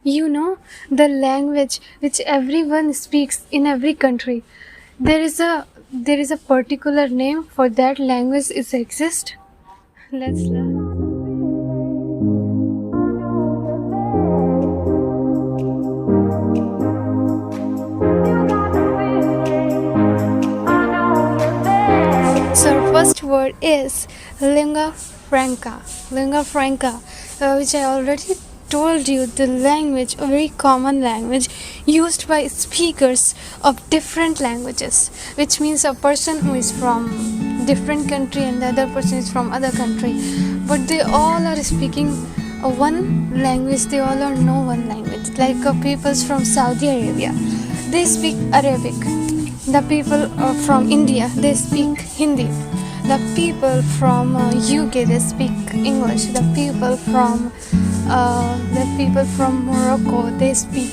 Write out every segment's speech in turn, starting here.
You know, the language which everyone speaks in every country. There is a particular name for that language is exist. Let's learn. So our first word is lingua franca. Lingua franca, which I already told you, the language, a very common language used by speakers of different languages, which means a person who is from different country and the other person is from other country, but they all are speaking one language. They all are know one language. Like peoples from Saudi Arabia, they speak Arabic. The people from India, they speak Hindi. The people from UK, they speak English. The people from Morocco, they speak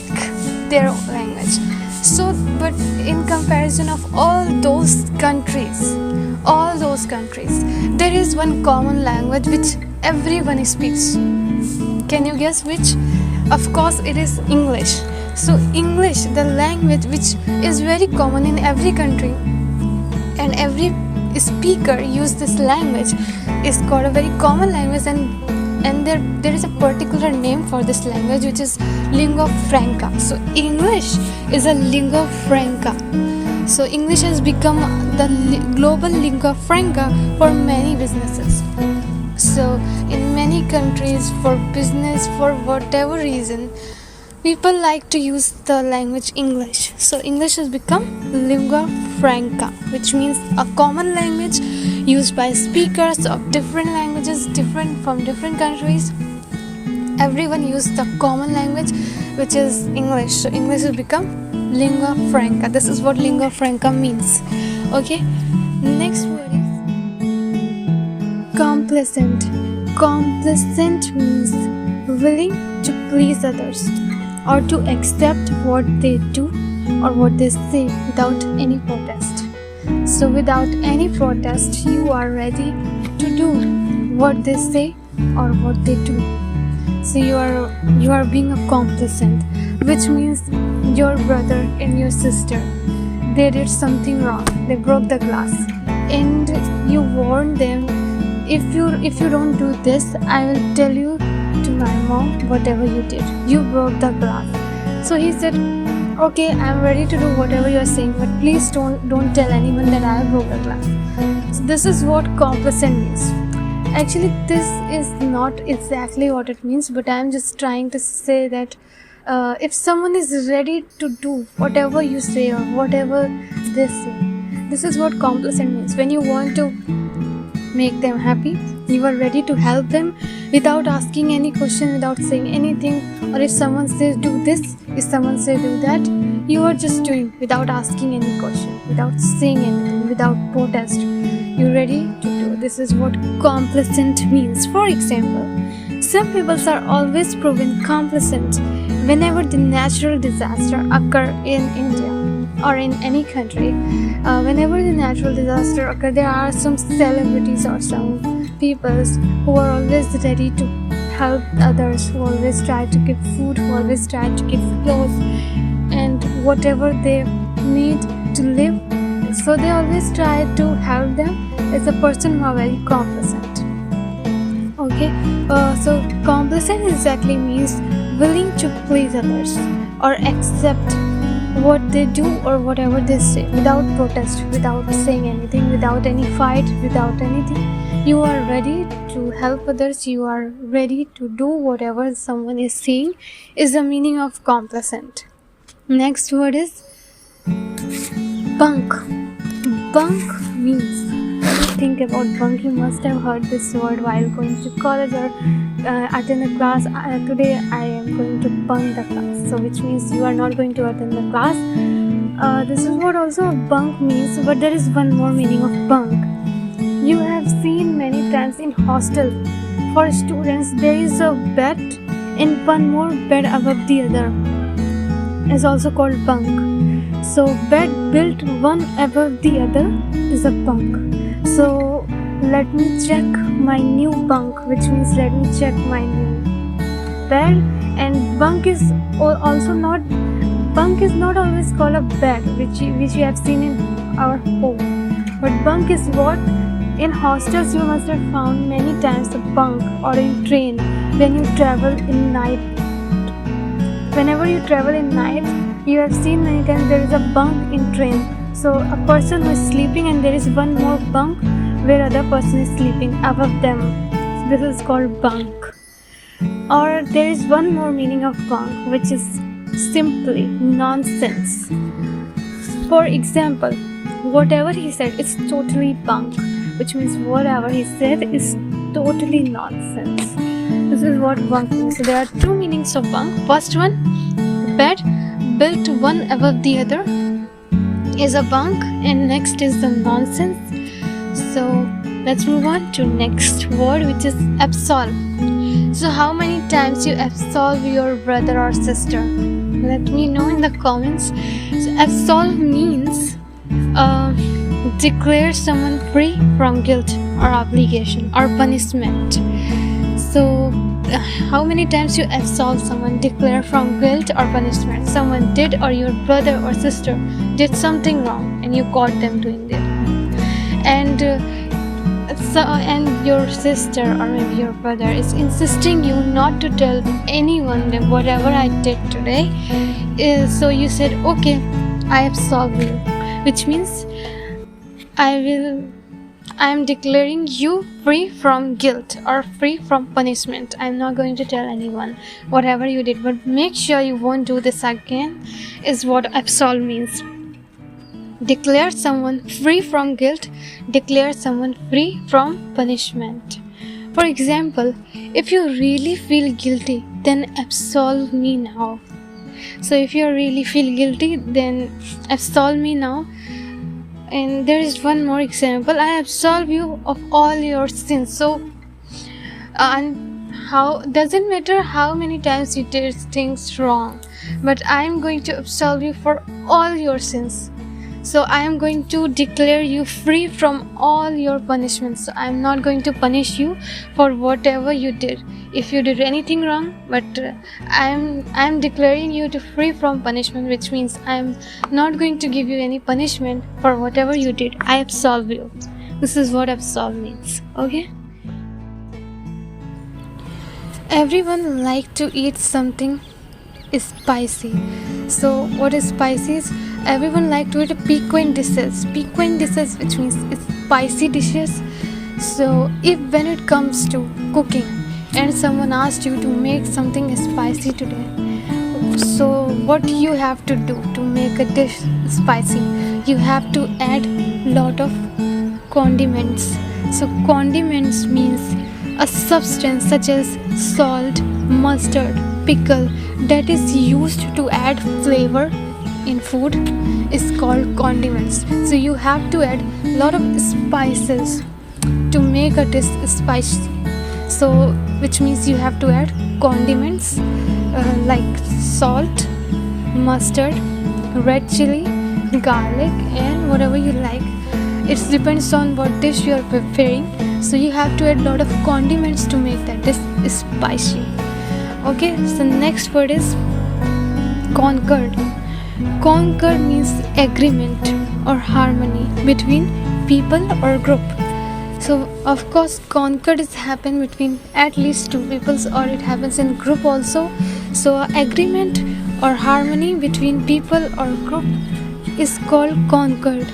their own language. So, but in comparison of all those countries, there is one common language which everyone speaks. Can you guess which? Of course, it is English. So English, the language which is very common in every country and every speaker use this language, is called a very common language, and there is a particular name for this language which is lingua franca. So English is a lingua franca. So English has become the global lingua franca for many businesses. So in many countries, for business, for whatever reason, people like to use the language English. So English has become lingua franca, which means a common language used by speakers of different languages, different from different countries. Everyone uses the common language, which is English. So English has become lingua franca. This is what lingua franca means. Okay. Next word is complacent. Complacent means willing to please others, or to accept what they do or what they say without any protest. So without any protest, you are ready to do what they say or what they do. So you are being a complacent, which means your brother and your sister, they did something wrong. They broke the glass, and you warned them, if you don't do this, I will tell you to my mom whatever you did. You broke the glass. So he said, okay, I'm ready to do whatever you're saying, but please don't tell anyone that I broke the glass. So this is what complacent means. Actually, this is not exactly what it means, but I'm just trying to say that if someone is ready to do whatever you say or whatever they say, this is what complacent means. When you want to make them happy, you are ready to help them without asking any question, without saying anything. Or if someone says do this, if someone says do that, you are just doing without asking any question, without saying anything, without protest. You're ready to do. This is what complacent means. For example, some people are always proven complacent whenever the natural disaster occur in India or in any country. Whenever the natural disaster occurs, there are some celebrities or some people who are always ready to help others, who always try to give food, who always try to give clothes and whatever they need to live. So they always try to help them. As a person who are very complacent. Okay, so complacent exactly means willing to please others or accept what they do or whatever they say without protest, without saying anything, without any fight, without anything. You are ready to help others. You are ready to do whatever someone is saying is the meaning of complacent. Next word is bunk. Bunk means, think about bunk. You must have heard this word while going to college or attend a class. Today I am going to bunk the class, so which means you are not going to attend the class. This is what also bunk means, but there is one more meaning of bunk. You have seen many times in hostel for students there is a bed and one more bed above the other. It's also called bunk. So bed built one above the other is a bunk. So let me check my new bunk, which means let me check my new bed And bunk is not always called a bed, which you have seen in our home. But bunk is what in hostels you must have found many times a bunk, or in train when you travel in night. Whenever you travel in night, you have seen many times there is a bunk in train. So a person who is sleeping and there is one more bunk where other person is sleeping above them. So this is called bunk. Or there is one more meaning of bunk, which is simply nonsense. For example, whatever he said is totally bunk, which means whatever he said is totally nonsense. This is what bunk means. So there are two meanings of bunk. First one, bed built one above the other is a bunk, and next is the nonsense. So let's move on to next word, which is absolve. So how many times you absolve your brother or sister? Let me know in the comments. So absolve means declare someone free from guilt or obligation or punishment. So how many times you absolve someone, declare from guilt or punishment? Someone did, or your brother or sister did something wrong and you caught them doing it. And your sister or maybe your brother is insisting you not to tell anyone that whatever I did today. So you said, okay, I absolve you, which means I am declaring you free from guilt or free from punishment. I am not going to tell anyone whatever you did, but make sure you won't do this again, is what absolve means. Declare someone free from guilt, declare someone free from punishment. For example, if you really feel guilty, then absolve me now. So if you really feel guilty, then absolve me now. And there is one more example, I absolve you of all your sins. So and how doesn't matter how many times you did things wrong, but I am going to absolve you for all your sins. So I am going to declare you free from all your punishments. So I am not going to punish you for whatever you did. If you did anything wrong, but I am declaring you to free from punishment, which means I am not going to give you any punishment for whatever you did. I absolve you. This is what absolve means. Okay. Everyone like to eat something spicy. So what is spicy? Everyone like to eat piquant dishes, which means it's spicy dishes. So if when it comes to cooking and someone asked you to make something spicy today, so what you have to do to make a dish spicy? You have to add lot of condiments. So condiments means a substance such as salt, mustard, pickle that is used to add flavor in food is called condiments. So you have to add a lot of spices to make a dish spicy. So which means you have to add condiments like salt, mustard, red chili, garlic, and whatever you like. It depends on what dish you are preparing. So you have to add a lot of condiments to make that dish spicy. Okay, so next word is concord. Concord means agreement or harmony between people or group. So of course concord is happen between at least two peoples, or it happens in group also. So agreement or harmony between people or group is called concord.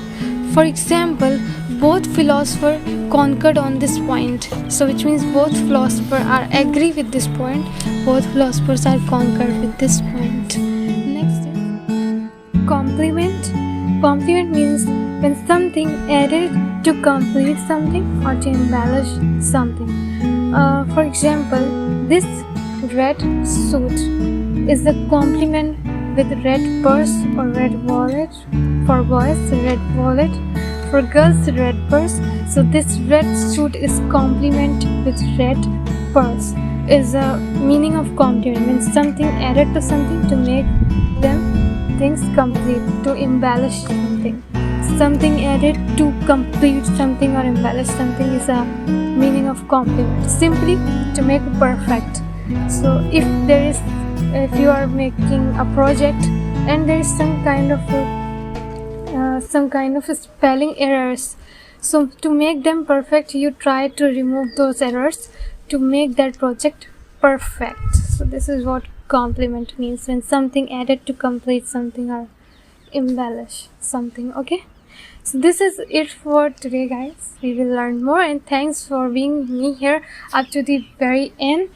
For example, both philosophers concord on this point. So which means both philosophers are agree with this point. Both philosophers are concord with this point. Next is complement. Complement means when something added to complete something or to embellish something. For example, this red suit is a complement with red purse or red wallet. For boys, red wallet. For girls, red purse. So this red suit is complement with red purse. Is a meaning of complement, means something added to something to make them things complete, to embellish something. Something added to complete something or embellish something is a meaning of complement. Simply to make perfect. So if there is if you are making a project and there is some kind of spelling errors, so to make them perfect you try to remove those errors to make that project perfect. So this is what complement means, when something added to complete something or embellish something. Okay, so this is it for today, guys. We will learn more, and thanks for being me here up to the very end,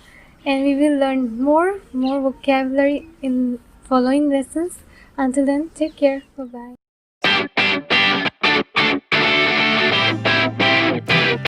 and we will learn more vocabulary in following lessons. Until then, take care. Bye bye.